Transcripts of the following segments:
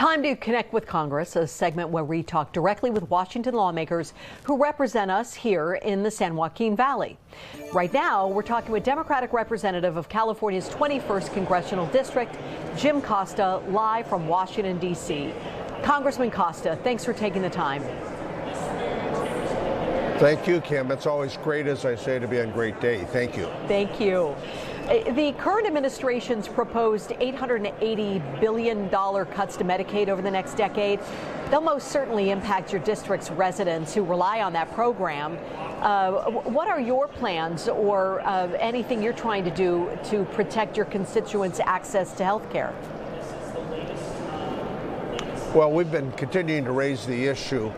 Time to connect with Congress, a segment where we talk directly with Washington lawmakers who represent us here in the San Joaquin Valley. Right now, we're talking with Democratic Representative of California's 21st Congressional District, Jim Costa, live from Washington, D.C. Congressman Costa, thanks for taking the time. Thank you, Kim. It's always great, as I say, to be on a great day. Thank you. Thank you. The current administration's proposed $880 billion cuts to Medicaid over the next decade. They'll most certainly impact your district's residents who rely on that program. What are your plans or anything you're trying to do to protect your constituents' access to health care? Well, we've been continuing to raise the issue.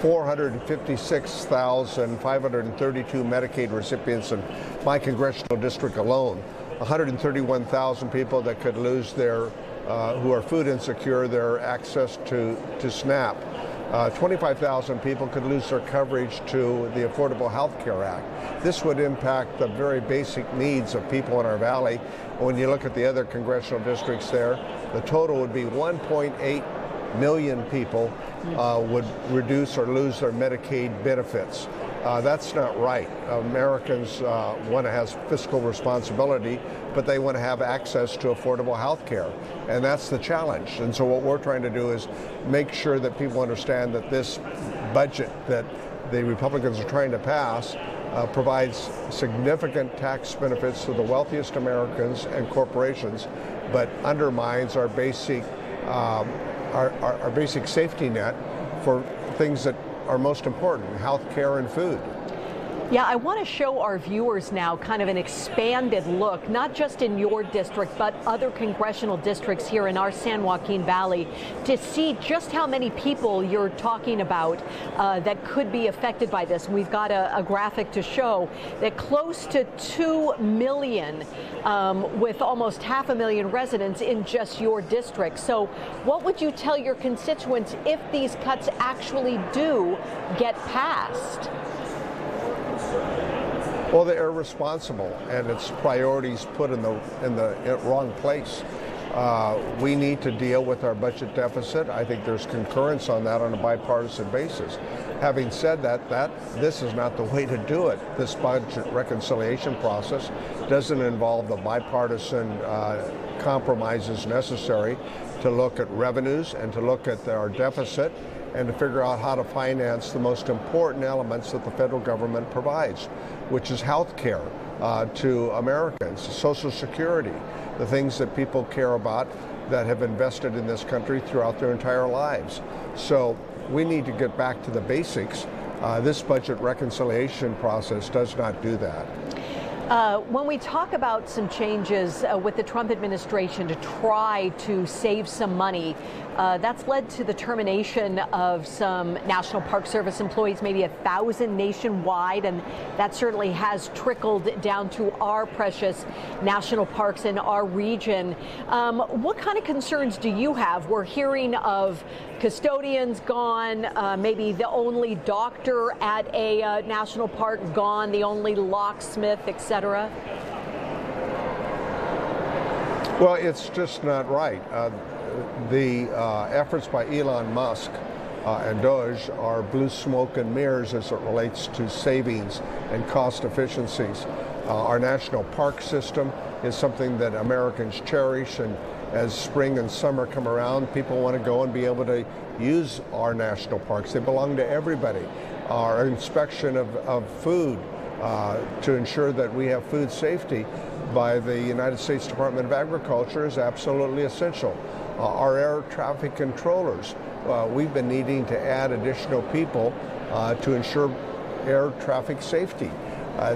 456,532 Medicaid recipients in my congressional district alone. 131,000 people that could lose their, who are food insecure, their access to SNAP. 25,000 people could lose their coverage to the Affordable Health Care Act. This would impact the very basic needs of people in our valley. When you look at the other congressional districts there, the total would be 1.8 million people would reduce or lose their Medicaid benefits. That's not right. Americans want to have fiscal responsibility, but they want to have access to affordable health care, and that's the challenge. And so what we're trying to do is make sure that people understand that this budget that the Republicans are trying to pass provides significant tax benefits to the wealthiest Americans and corporations, but undermines our basic our basic safety net for things that are most important, health care and food. Yeah, I want to show our viewers now kind of an expanded look, not just in your district, but other congressional districts here in our San Joaquin Valley, to see just how many people you're talking about that could be affected by this. We've got a graphic to show that close to 2 million, with almost 500,000 residents in just your district. So what would you tell your constituents if these cuts actually do get passed? Well, they're irresponsible, and it's priorities put in the wrong place. We need to deal with our budget deficit. I think there's concurrence on that on a bipartisan basis. Having said that, this is not the way to do it. This budget reconciliation process doesn't involve the bipartisan compromises necessary to look at revenues and to look at our deficit and to figure out how to finance the most important elements that the federal government provides, which is health care to Americans, Social Security, the things that people care about that have invested in this country throughout their entire lives. So we need to get back to the basics. This budget reconciliation process does not do that. When we talk about some changes with the Trump administration to try to save some money, that's led to the termination of some National Park Service employees, maybe 1,000 nationwide, and that certainly has trickled down to our precious national parks in our region. What kind of concerns do you have? We're hearing of custodians gone, maybe the only doctor at a national park gone, the only locksmith, etc. Well, it's just not right. The efforts by Elon Musk and Doge are blue smoke and mirrors as it relates to savings and cost efficiencies. Our national park system is something that Americans cherish, and as spring and summer come around, people want to go and be able to use our national parks. They belong to everybody. Our inspection of food to ensure that we have food safety by the United States Department of Agriculture is absolutely essential. Our air traffic controllers, we've been needing to add additional people to ensure air traffic safety.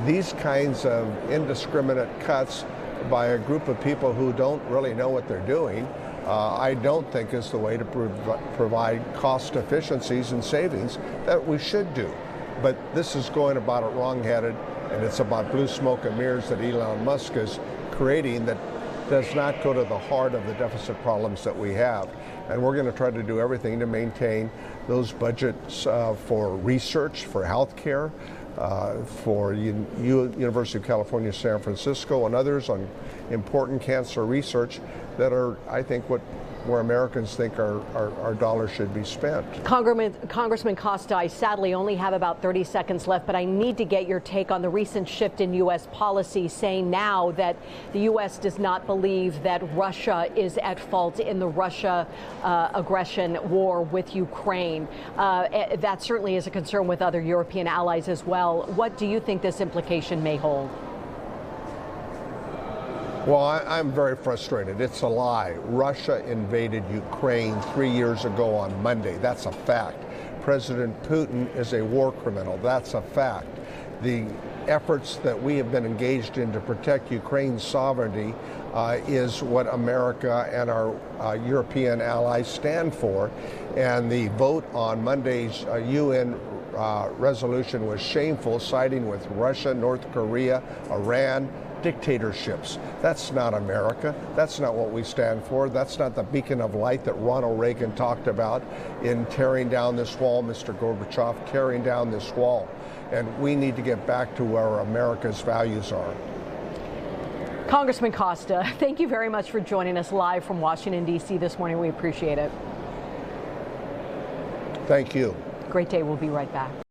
These kinds of indiscriminate cuts by a group of people who don't really know what they're doing, I don't think is the way to provide cost efficiencies and savings that we should do. But this is going about it wrong-headed, and it's about blue smoke and mirrors that Elon Musk is creating that does not go to the heart of the deficit problems that we have. And we're going to try to do everything to maintain those budgets for research, for health care, for University of California, San Francisco, and others on important cancer research that are, I think, what where Americans think our dollars should be spent. Congressman Costa, I sadly only have about 30 seconds left, but I need to get your take on the recent shift in U.S. policy, saying now that the U.S. does not believe that Russia is at fault in the Russia aggression war with Ukraine. That certainly is a concern with other European allies as well. What do you think this implication may hold? Well, I'm very frustrated. It's a lie. Russia invaded Ukraine 3 years ago on Monday. That's a fact. President Putin is a war criminal. That's a fact. The efforts that we have been engaged in to protect Ukraine's sovereignty is what America and our European allies stand for. And the vote on Monday's UN resolution was shameful, siding with Russia, North Korea, Iran, dictatorships. That's not America. That's not what we stand for. That's not the beacon of light that Ronald Reagan talked about in tearing down this wall, Mr. Gorbachev, tearing down this wall. And we need to get back to where America's values are. Congressman Costa, thank you very much for joining us live from Washington, D.C. this morning. We appreciate it. Thank you. Great day. We'll be right back.